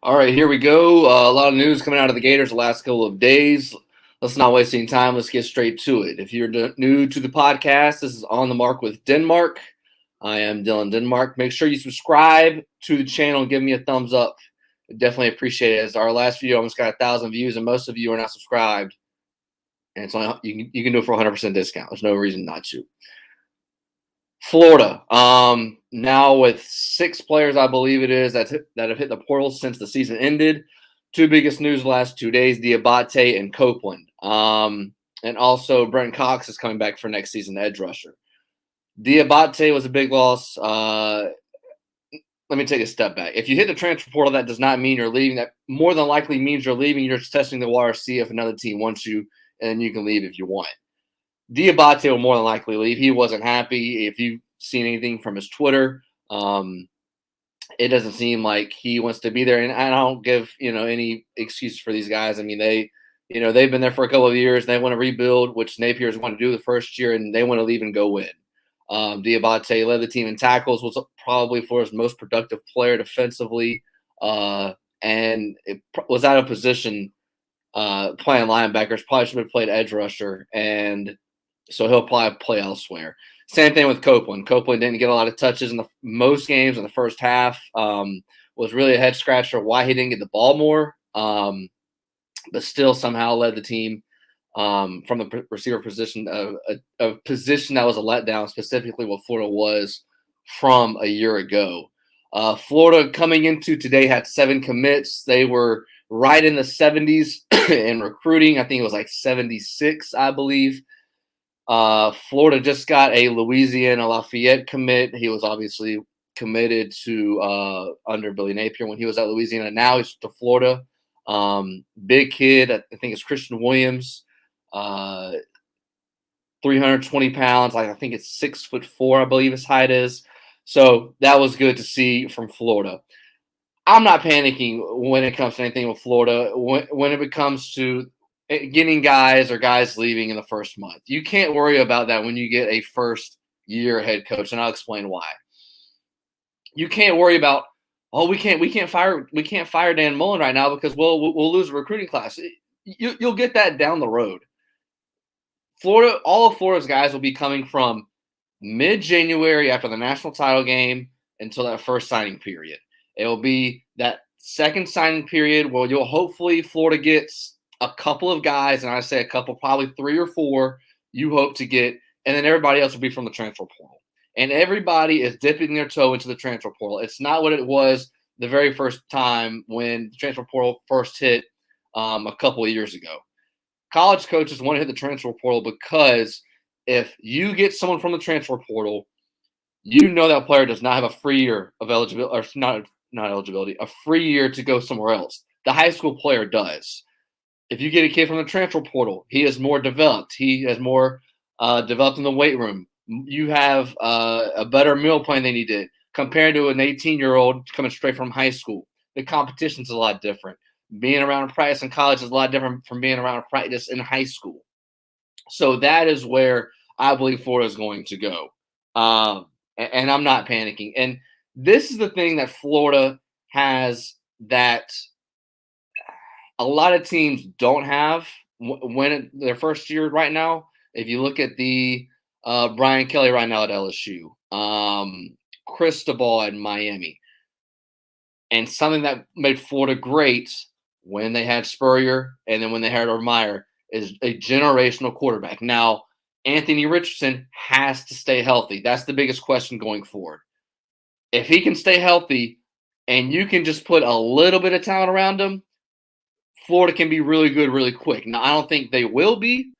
All right, here we go. A lot of news coming out of the Gators the last couple of days. Let's not waste any time. Let's get straight to it. If you're new to the podcast, this is On the Mark with Denmark. I am Dylan Denmark. Make sure you subscribe to the channel and give me a thumbs up. I definitely appreciate it. As our last video almost got 1,000 views, and most of you are not subscribed. And it's only you can do it for 100% discount. There's no reason not to. Florida, now with 6 players, I believe it is, that have hit the portal since the season ended. Two biggest news the last 2 days: Diabate and Copeland. And also Brent Cox is coming back for next season, edge rusher. Diabate was a big loss. Let me take a step back. If you hit the transfer portal, that does not mean you're leaving. That more than likely means you're leaving. You're just testing the water, see if another team wants you, and you can leave if you want. Diabate will more than likely leave. He wasn't happy. If you've seen anything from his Twitter, it doesn't seem like he wants to be there. And I don't give any excuse for these guys. I mean, they've been there for a couple of years. They want to rebuild, which Napier's want to do the first year, and they want to leave and go win. Diabate led the team in tackles, was probably Florida's most productive player defensively, and it was out of position playing linebackers. Probably should have played edge rusher, and so he'll probably play elsewhere. Same thing with Copeland. Copeland didn't get a lot of touches in most games in the first half. Was really a head scratcher why he didn't get the ball more, but still somehow led the team from the receiver position, a position that was a letdown, specifically what Florida was from a year ago. Florida coming into today had 7 commits. They were right in the 70s in recruiting. I think it was like 76, I believe. Florida just got a Louisiana Lafayette commit. He was obviously committed to under Billy Napier when he was at Louisiana. Now he's to Florida. Big kid. I think it's Christian Williams. 320 pounds. I think it's 6'4", I believe his height is. So that was good to see from Florida. I'm not panicking when it comes to anything with Florida. When it comes to getting guys or guys leaving in the first month, you can't worry about that when you get a first-year head coach, and I'll explain why. You can't worry about, we can't fire Dan Mullen right now because we'll lose a recruiting class. You'll get that down the road. Florida, all of Florida's guys will be coming from mid-January after the national title game until that first signing period. It will be that second signing period where you'll hopefully Florida gets a couple of guys, and I say a couple, probably 3 or 4 you hope to get, and then everybody else will be from the transfer portal. And everybody is dipping their toe into the transfer portal. It's not what it was the very first time when the transfer portal first hit a couple of years ago. College coaches want to hit the transfer portal because if you get someone from the transfer portal, that player does not have a free year of eligibility, or not eligibility, a free year to go somewhere else. The high school player does. If you get a kid from the transfer portal, he is more developed. He has more developed in the weight room. You have a better meal plan than he did compared to an 18-year-old coming straight from high school. The competition's a lot different. Being around practice in college is a lot different from being around practice in high school. So that is where I believe Florida is going to go. And I'm not panicking. And this is the thing that Florida has that a lot of teams don't have their first year right now. If you look at the Brian Kelly right now at LSU, Cristobal at Miami, and something that made Florida great when they had Spurrier and then when they had Meyer is a generational quarterback. Now, Anthony Richardson has to stay healthy. That's the biggest question going forward. If he can stay healthy and you can just put a little bit of talent around him, Florida can be really good really quick. Now, I don't think they will be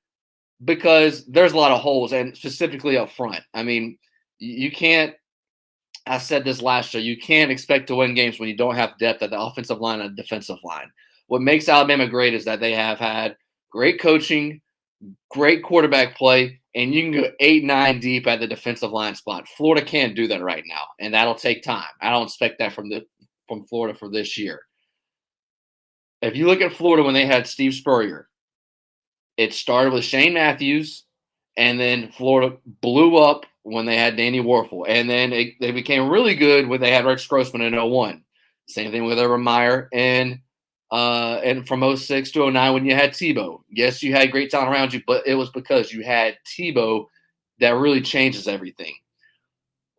because there's a lot of holes, and specifically up front. I mean, you can't – I said this last year. You can't expect to win games when you don't have depth at the offensive line and defensive line. What makes Alabama great is that they have had great coaching, great quarterback play, and you can go 8-9 deep at the defensive line spot. Florida can't do that right now, and that'll take time. I don't expect that from Florida for this year. If you look at Florida when they had Steve Spurrier, it started with Shane Matthews, and then Florida blew up when they had Danny Warfel. And then they became really good when they had Rex Grossman in 01. Same thing with Urban Meyer and from 06 to 09 when you had Tebow. Yes, you had great talent around you, but it was because you had Tebow that really changes everything.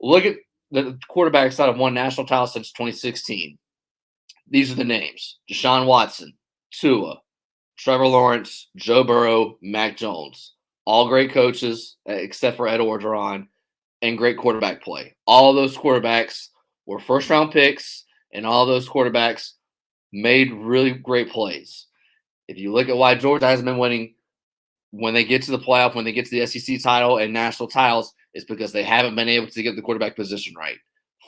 Look at the quarterbacks that have won national titles since 2016. These are the names: Deshaun Watson, Tua, Trevor Lawrence, Joe Burrow, Mac Jones. All great coaches, except for Ed Orgeron, and great quarterback play. All of those quarterbacks were first-round picks, and all of those quarterbacks made really great plays. If you look at why Georgia hasn't been winning when they get to the playoff, when they get to the SEC title and national titles, it's because they haven't been able to get the quarterback position right.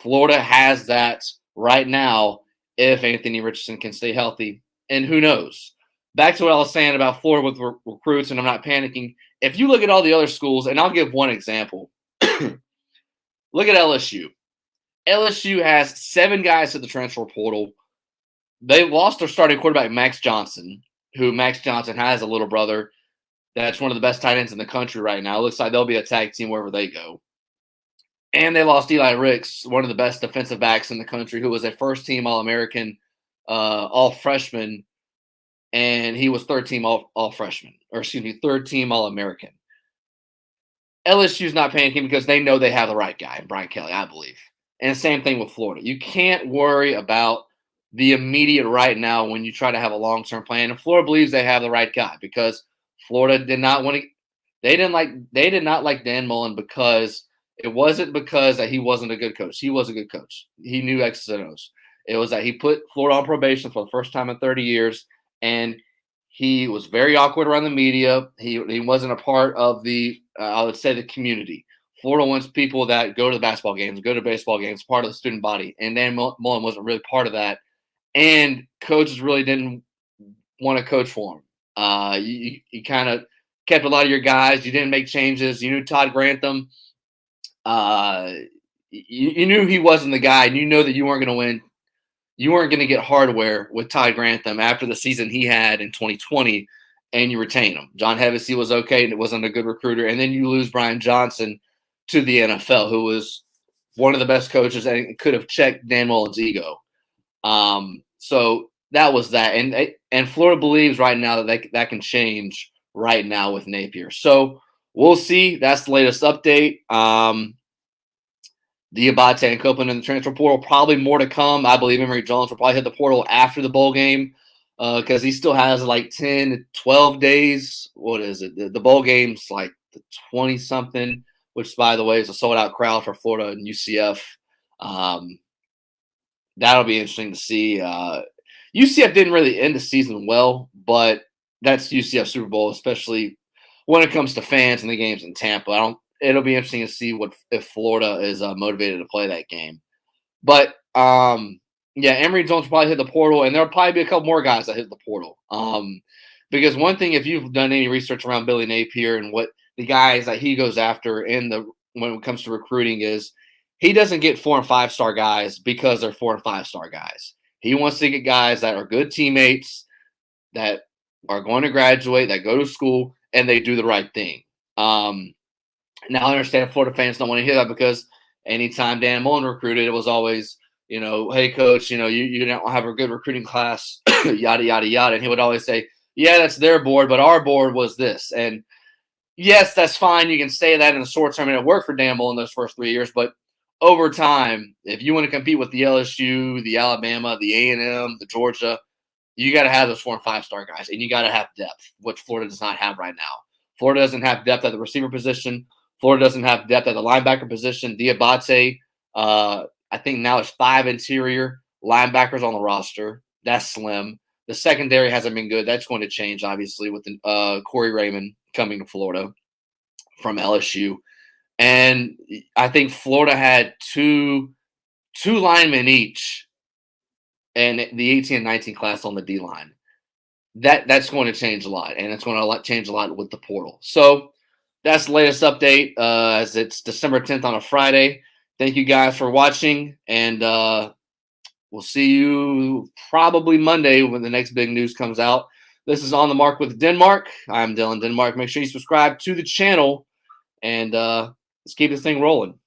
Florida has that right now if Anthony Richardson can stay healthy, and who knows? Back to what I was saying about Florida with recruits, and I'm not panicking. If you look at all the other schools, and I'll give one example. Look at LSU. LSU has 7 guys to the transfer portal. They lost their starting quarterback, Max Johnson, who Max Johnson has a little brother that's one of the best tight ends in the country right now. It looks like they'll be a tag team wherever they go. And they lost Eli Ricks, one of the best defensive backs in the country, who was a first-team All-American, All-Freshman, and he was third-team All-Freshman, or excuse me, third-team All-American. LSU's not panicking because they know they have the right guy, Brian Kelly, I believe. And same thing with Florida. You can't worry about the immediate right now when you try to have a long-term plan. And Florida believes they have the right guy because Florida did not want to. They did not like Dan Mullen because it wasn't because that he wasn't a good coach. He was a good coach. He knew X's and O's. It was that he put Florida on probation for the first time in 30 years, and he was very awkward around the media. He wasn't a part of the, I would say, the community. Florida wants people that go to the basketball games, go to baseball games, part of the student body. And Dan Mullen wasn't really part of that. And coaches really didn't want to coach for him. You kind of kept a lot of your guys. You didn't make changes. You knew Todd Grantham. You knew he wasn't the guy. And you know that you weren't going to win. You weren't going to get hardware with Todd Grantham after the season he had in 2020, and you retain him. John Hevesy was okay, and it wasn't a good recruiter. And then you lose Brian Johnson to the NFL, who was one of the best coaches and could have checked Dan Mullen's ego. So that was that. And Florida believes right now that that can change right now with Napier. So we'll see. That's the latest update. Diabate and Copeland in the transfer portal. Probably more to come. I believe Emory Jones will probably hit the portal after the bowl game because he still has like 10 to 12 days. What is it? The bowl game's like the 20-something, which, by the way, is a sold-out crowd for Florida and UCF. That'll be interesting to see. UCF didn't really end the season well, but that's UCF Super Bowl, especially when it comes to fans and the games in Tampa. It'll be interesting to see if Florida is motivated to play that game. But yeah, Emory Jones will probably hit the portal, and there'll probably be a couple more guys that hit the portal. Because one thing, if you've done any research around Billy Napier and what the guys that he goes after when it comes to recruiting is he doesn't get 4- and 5-star guys because they're 4- and 5-star guys. He wants to get guys that are good teammates, that are going to graduate, that go to school, and they do the right thing. Now, I understand Florida fans don't want to hear that because anytime Dan Mullen recruited, it was always, hey, coach, you don't have a good recruiting class, yada, yada, yada. And he would always say, yeah, that's their board, but our board was this. And yes, that's fine. You can say that in the short term, and it worked for Dan Mullen those first 3 years. But over time, if you want to compete with the LSU, the Alabama, the A&M, the Georgia, you got to have those 4- and 5-star guys, and you got to have depth, which Florida does not have right now. Florida doesn't have depth at the receiver position. Florida doesn't have depth at the linebacker position. Diabate, I think now is 5 interior linebackers on the roster. That's slim. The secondary hasn't been good. That's going to change, obviously, with Corey Raymond coming to Florida from LSU. And I think Florida had two linemen each, and the 18 and 19 class on the D-line. That's going to change a lot, and it's going to change a lot with the portal. So that's the latest update as it's December 10th on a Friday. Thank you guys for watching, and we'll see you probably Monday when the next big news comes out. This is On the Mark with Denmark. I'm Dylan Denmark. Make sure you subscribe to the channel, and let's keep this thing rolling.